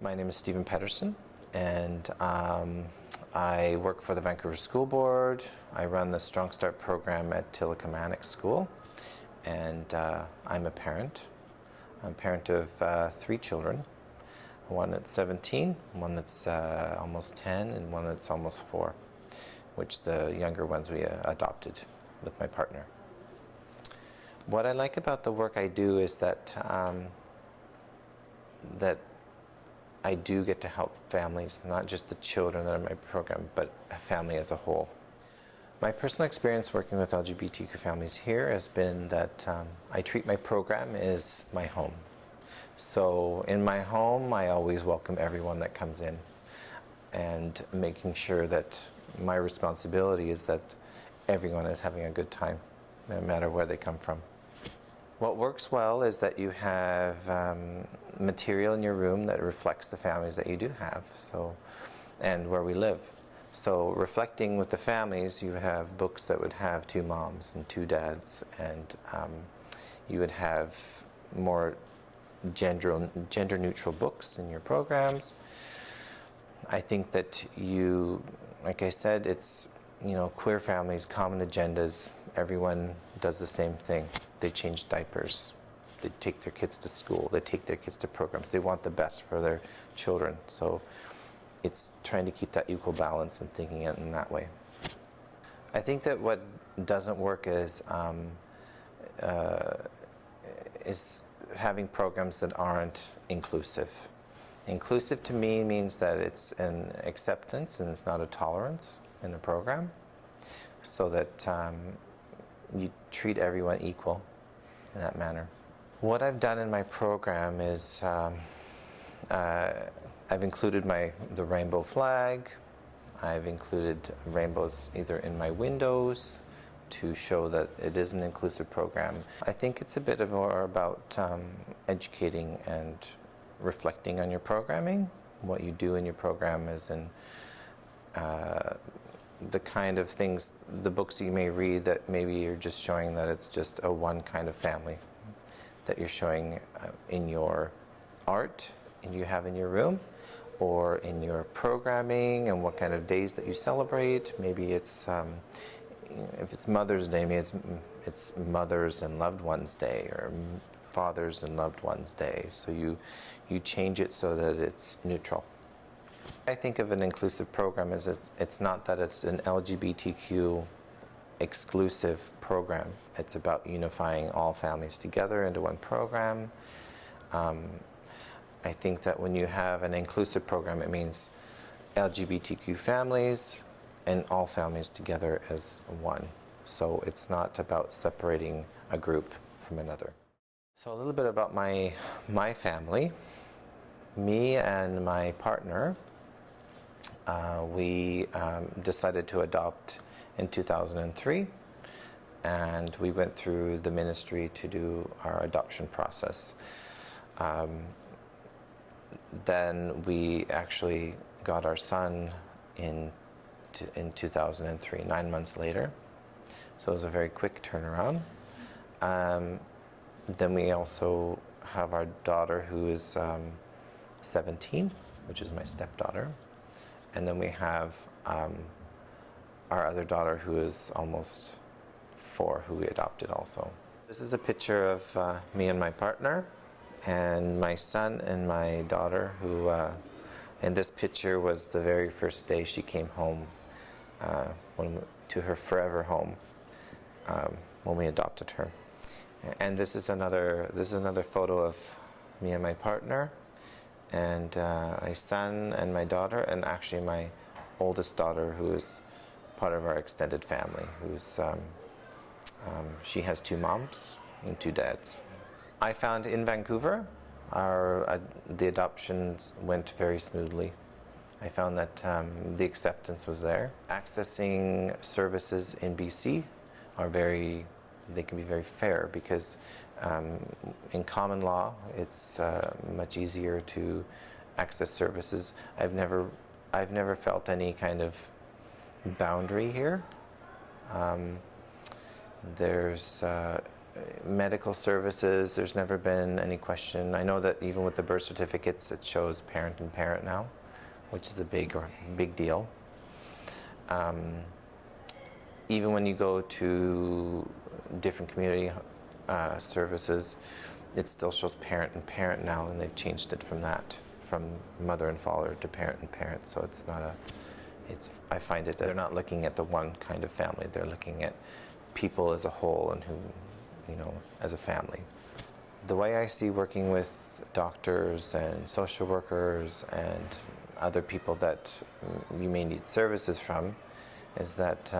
My name is Steven Pedersen, and I work for the Vancouver School Board. I run the Strong Start program at Tillicum School, and I'm a parent. I'm a parent of 3 children, one that's 17, one that's almost 10, and one that's almost 4, which the younger ones we adopted with my partner. What I like about the work I do is that I do get to help families, not just the children that are in my program, but a family as a whole. My personal experience working with LGBTQ families here has been that I treat my program as my home. So in my home, I always welcome everyone that comes in, and making sure that my responsibility is that everyone is having a good time, no matter where they come from. What works well is that you have material in your room that reflects the families that you do have, and where we live. So reflecting with the families, you have books that would have 2 moms and 2 dads, and you would have more gender neutral books in your programs. I think that like I said, it's, queer families, common agendas, everyone does the same thing. They change diapers, they take their kids to school, they take their kids to programs, they want the best for their children. So it's trying to keep that equal balance and thinking it in that way. I think that what doesn't work is having programs that aren't inclusive. Inclusive to me means that it's an acceptance and it's not a tolerance in a program, so that you treat everyone equal in that manner. What I've done in my program is I've included the rainbow flag. I've included rainbows either in my windows to show that it is an inclusive program. I think it's a bit more about educating and reflecting on your programming. What you do in your program is in the kind of things, the books you may read that maybe you're just showing that it's just a one kind of family that you're showing in your art and you have in your room, or in your programming and what kind of days that you celebrate. Maybe it's if it's Mother's Day, maybe it's Mothers and Loved Ones Day, or Fathers and Loved Ones Day. So you change it so that it's neutral. I think of an inclusive program as it's not that it's an LGBTQ exclusive program. It's about unifying all families together into one program. I think that when you have an inclusive program, it means LGBTQ families and all families together as one. So it's not about separating a group from another. So a little bit about my family. Me and my partner, we decided to adopt in 2003, and we went through the ministry to do our adoption process. Then we actually got our son in 2003, 9 months later. So it was a very quick turnaround. Then we also have our daughter who is 17, which is my stepdaughter. And then we have our other daughter who is almost 4, who we adopted also. This is a picture of me and my partner, and my son and my daughter, who and this picture was the very first day she came home, to her forever home, when we adopted her. And this is another photo of me and my partner, and my son and my daughter, and actually my oldest daughter, who is part of our extended family, who's she has 2 moms and 2 dads. I found in Vancouver, the adoptions went very smoothly. I found that the acceptance was there. Accessing services in BC they can be very fair, because in common law, it's much easier to access services. I've never felt any kind of boundary here. medical services, there's never been any question. I know that even with the birth certificates, it shows parent and parent now, which is a big deal. Even when you go to different community services, it still shows parent and parent now, and they've changed it from that, from mother and father to parent and parent. So it's not I find it, they're not looking at the one kind of family, they're looking at people as a whole and who, as a family. The way I see working with doctors and social workers and other people that you may need services from is that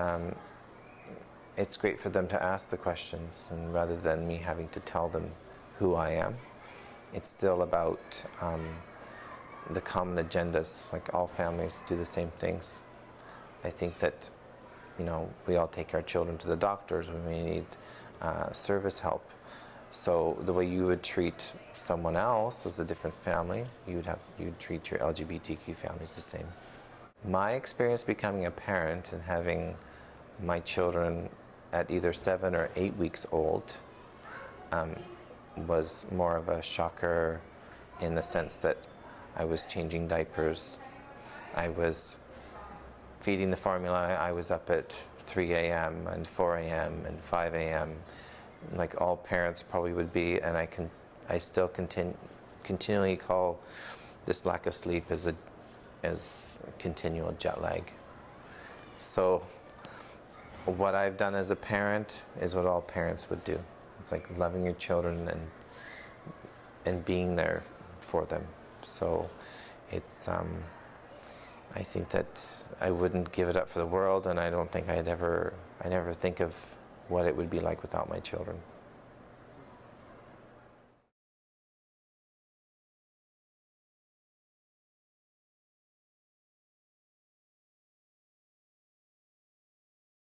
it's great for them to ask the questions, and rather than me having to tell them who I am, it's still about the common agendas. Like, all families do the same things. I think that, we all take our children to the doctors when we need service help. So the way you would treat someone else as a different family, you'd treat your LGBTQ families the same. My experience becoming a parent and having my children at either 7 or 8 weeks old was more of a shocker, in the sense that I was changing diapers, I was feeding the formula, I was up at 3 a.m. and 4 a.m. and 5 a.m. like all parents probably would be, and I still continually call this lack of sleep as continual jet lag. So what I've done as a parent is what all parents would do. It's like loving your children and being there for them. So it's I think that I wouldn't give it up for the world, and I don't think I never think of what it would be like without my children.